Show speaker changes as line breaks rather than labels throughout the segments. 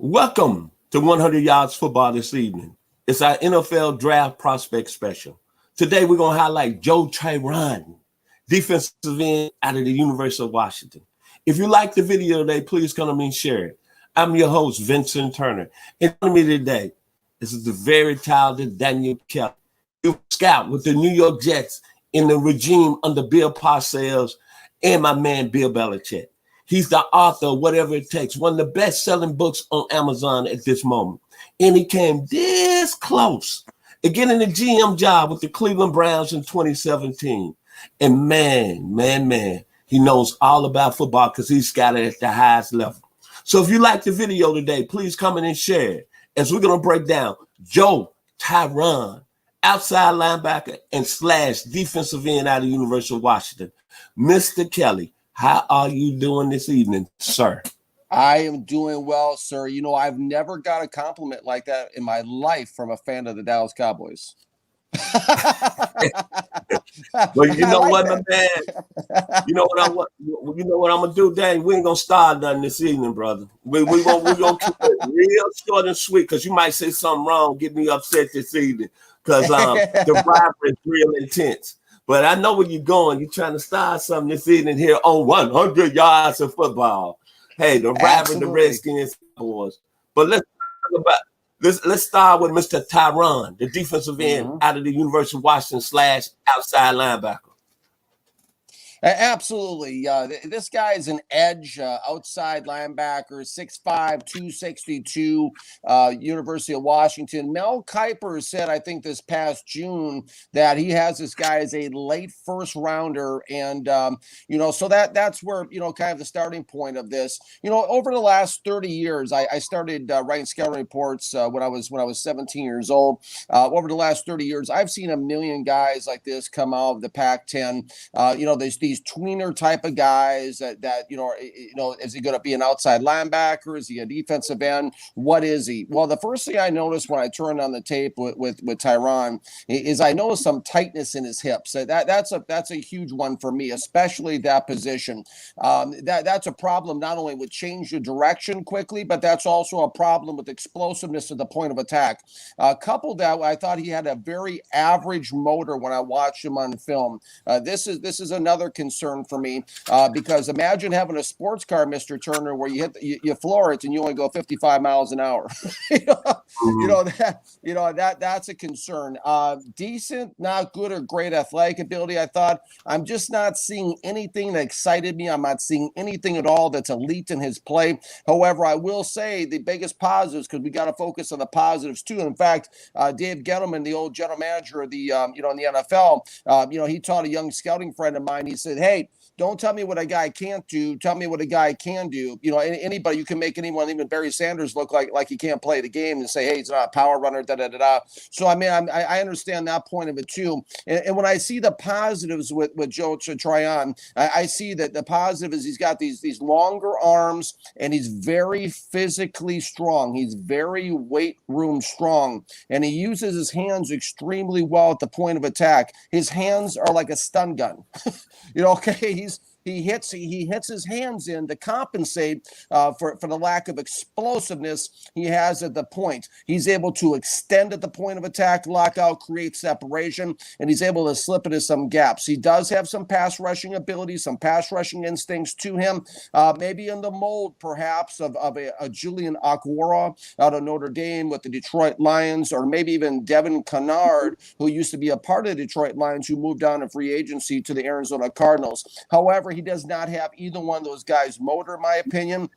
Welcome to 100 Yards Football this evening. It's our NFL Draft Prospect Special. Today we're going to highlight Joe Tyron, defensive end out of the University of Washington. If you like the video today, please come to me and share it. I'm your host, Vincent Turner. And joining me today is the very talented Daniel Kelly, scout with the New York Jets in the regime under Bill Parcells and my man Bill Belichick. He's the author of Whatever It Takes, one of the best-selling books on Amazon at this moment. And he came this close to getting the GM job with the Cleveland Browns in 2017. And man, he knows all about football because he's got it at the highest level. So if you like the video today, please come in and share it as we're going to break down Joe Tyron, outside linebacker and / defensive end out of the University of Washington. Mr. Kelly, how are you doing this evening, sir?
I am doing well, sir. You know, I've never got a compliment like that in my life from a fan of the Dallas Cowboys.
Well, you know what, my man? You know what I'm gonna do, Dan? We ain't gonna start nothing this evening, brother. We gonna keep it real short and sweet because you might say something wrong, get me upset this evening because the rivalry is real intense. But I know where you're going. You're trying to start something this evening here on 100 Yards of Football. Hey, the rivalry, the Redskins, boys. But let's start with Mr. Tyron, the defensive end out of the University of Washington / outside linebacker.
Absolutely. This guy is an edge, outside linebacker, 6'5", 262, University of Washington. Mel Kiper said, I think this past June, that he has this guy as a late first rounder. And, so that's where, kind of the starting point of this. Over the last 30 years, I started writing scouting reports when I was 17 years old. Over the last 30 years, I've seen a million guys like this come out of the Pac-10. There's these tweener type of guys that is he going to be an outside linebacker? Is he a defensive end? What is he? Well, the first thing I noticed when I turned on the tape with Tyron is I noticed some tightness in his hips. That's a huge one for me, especially that position. That's a problem not only with change your direction quickly, but that's also a problem with explosiveness at the point of attack. Coupled that, I thought he had a very average motor when I watched him on film. This is another concern for me because imagine having a sports car, Mr. Turner, where you floor it and you only go 55 miles an hour. That's a concern. Decent, not good or great athletic ability. I thought I'm just not seeing anything that excited me. I'm not seeing anything at all that's elite in his play. However, I will say the biggest positives, because we got to focus on the positives too. In fact, Dave Gettleman, the old general manager of the in the NFL, he taught a young scouting friend of mine. He said, "Hey, don't tell me what a guy can't do. Tell me what a guy can do." Anybody, you can make anyone, even Barry Sanders, look like he can't play the game and say, "Hey, he's not a power runner." So I understand that point of it too. And when I see the positives with Joe Tryon, I see that the positive is he's got these longer arms and he's very physically strong. He's very weight room strong, and he uses his hands extremely well at the point of attack. His hands are like a stun gun. He hits his hands in to compensate for the lack of explosiveness he has at the point. He's able to extend at the point of attack, lock out, create separation, and he's able to slip into some gaps. He does have some pass rushing ability, some pass rushing instincts to him, maybe in the mold perhaps of a Julian Okwara out of Notre Dame with the Detroit Lions, or maybe even Devin Kennard, who used to be a part of the Detroit Lions, who moved on to free agency to the Arizona Cardinals. However, he does not have either one of those guys' motor, in my opinion.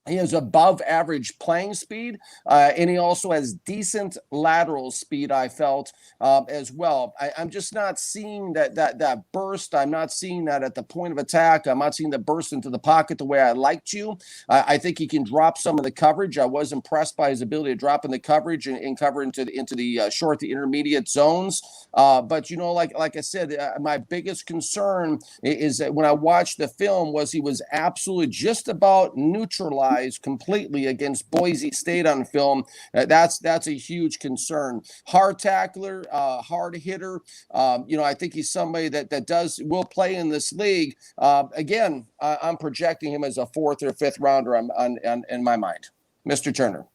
He has above average playing speed, and he also has decent lateral speed, I felt, as well. I'm just not seeing that burst. I'm not seeing that at the point of attack. I'm not seeing the burst into the pocket the way I like to. I think he can drop some of the coverage. I was impressed by his ability to drop in the coverage and cover into the short to intermediate zones. But, like I said, my biggest concern is that when I watched the film he was absolutely just about neutralized completely against Boise State on film. That's a huge concern. Hard tackler, hard hitter. I think he's somebody that will play in this league. Again, I'm projecting him as a 4th or 5th rounder in my mind. Mr. Turner?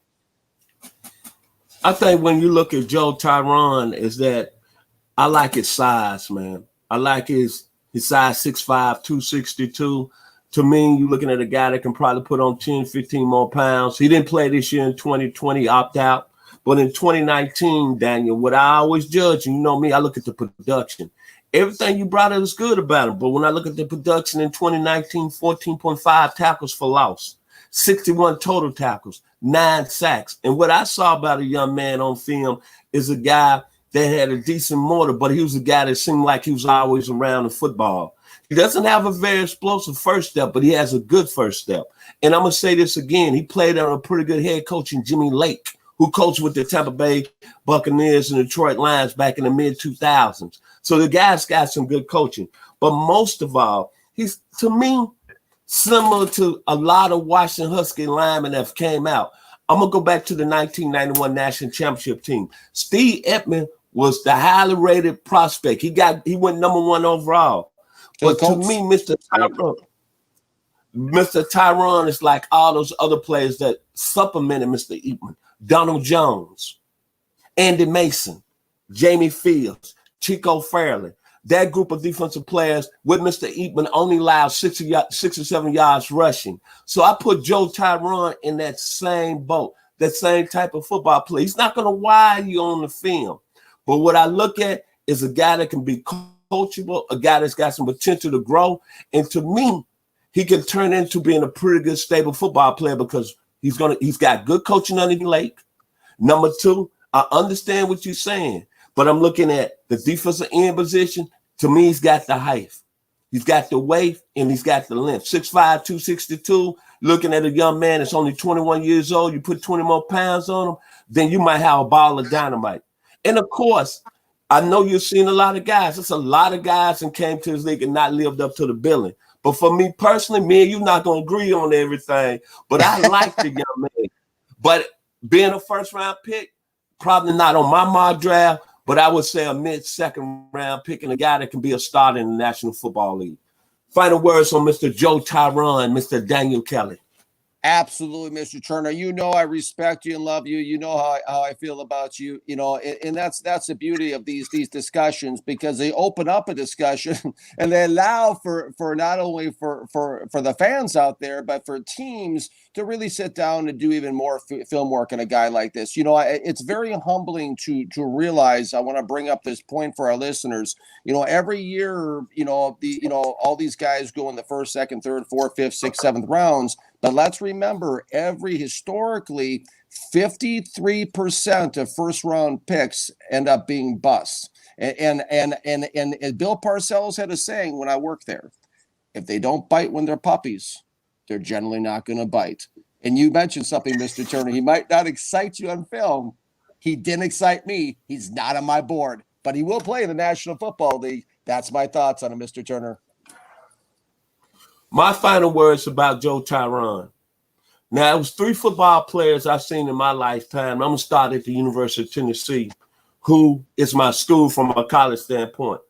I think when you look at Joe Tyron, is that I like his size, man. I like his size 6'5", 262. To me, you're looking at a guy that can probably put on 10, 15 more pounds. He didn't play this year in 2020, opt out. But in 2019, Daniel, what I always judge, and you know me, I look at the production. Everything you brought up is good about him. But when I look at the production in 2019, 14.5 tackles for loss, 61 total tackles, 9 sacks. And what I saw about a young man on film is a guy that had a decent motor, but he was a guy that seemed like he was always around the football. He doesn't have a very explosive first step, but he has a good first step. And I'm going to say this again. He played under a pretty good head coach in Jimmy Lake, who coached with the Tampa Bay Buccaneers and Detroit Lions back in the mid-2000s. So the guy's got some good coaching. But most of all, he's, to me, similar to a lot of Washington Husky linemen that have came out. I'm going to go back to the 1991 National Championship team. Steve Edman was the highly rated prospect. He went #1 overall. But to me, Mr. Tyron is like all those other players that supplemented Mr. Edman. Donald Jones, Andy Mason, Jamie Fields, Chico Fairley. That group of defensive players with Mr. Edman only allowed 6 or 7 yards rushing. So I put Joe Tyron in that same boat, that same type of football play. He's not going to wire you on the film. But what I look at is a guy that can be coachable, a guy that's got some potential to grow. And to me, he can turn into being a pretty good, stable football player because he's got good coaching under the Lake. Number 2, I understand what you're saying, but I'm looking at the defensive end position. To me, he's got the height. He's got the weight, and he's got the length. 6'5", 262. Looking at a young man that's only 21 years old, you put 20 more pounds on him, then you might have a ball of dynamite. And, of course, I know you've seen a lot of guys. There's a lot of guys that came to this league and not lived up to the billing. But for me personally, me and you not going to agree on everything. But I like the young man. But being a first-round pick, probably not on my mock draft, but I would say a mid-second round pick and a guy that can be a starter in the National Football League. Final words on Mr. Joe Tyron, Mr. Daniel Kelly.
Absolutely, Mr. Turner. You know I respect you and love you. You know how I feel about you. You know, and that's the beauty of these discussions, because they open up a discussion and they allow for not only for the fans out there, but for teams to really sit down and do even more film work on a guy like this. You know, it's very humbling to realize. I want to bring up this point for our listeners. You know, every year, all these guys go in the first, second, third, fourth, fifth, sixth, seventh rounds. But let's remember, historically, 53% of first-round picks end up being busts. And Bill Parcells had a saying when I worked there: if they don't bite when they're puppies, they're generally not going to bite. And you mentioned something, Mr. Turner. He might not excite you on film. He didn't excite me. He's not on my board, but he will play in the National Football League. That's my thoughts on him, Mr. Turner.
My final words about Joe Tyron. Now, it was 3 football players I've seen in my lifetime. I'm going to start at the University of Tennessee, who is my school from a college standpoint.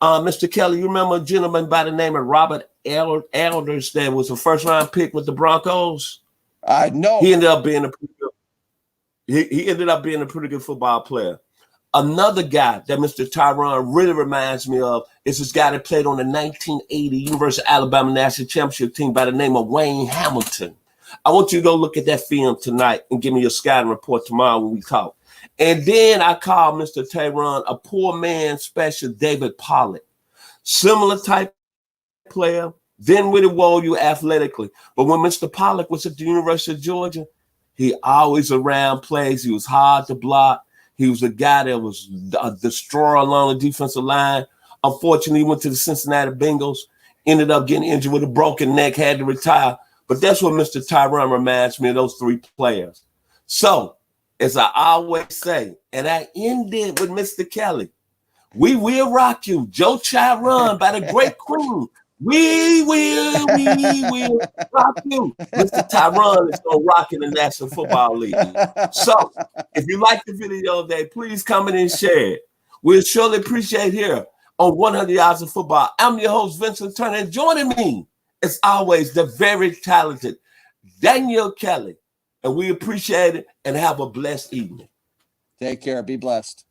Mr. Kelly, you remember a gentleman by the name of Robert Elders that was a first-round pick with the Broncos?
I know.
He ended up being a pretty good football player. Another guy that Mr. Tyron really reminds me of is this guy that played on the 1980 University of Alabama National Championship team by the name of Wayne Hamilton. I want you to go look at that film tonight and give me your scouting report tomorrow when we talk. And then I call Mr. Tyron a poor man special David Pollack. Similar type player, didn't really wall you athletically. But when Mr. Pollack was at the University of Georgia, he always around plays. He was hard to block. He was a guy that was a destroyer along the defensive line. Unfortunately, he went to the Cincinnati Bengals, ended up getting injured with a broken neck, had to retire. But that's what Mr. Tyron reminds me of, those 3 players. So, as I always say, and I ended with Mr. Kelly, we will rock you. Joe Tyron by the great Queen. We will rock you. Mr. Tyron is going to rock in the National Football League. So, if you like the video today, please comment and share it. We'll surely appreciate here on 100 Yards of Football. I'm your host, Vincent Turner. And joining me, as always, the very talented Daniel Kelly. And we appreciate it and have a blessed evening.
Take care. Be blessed.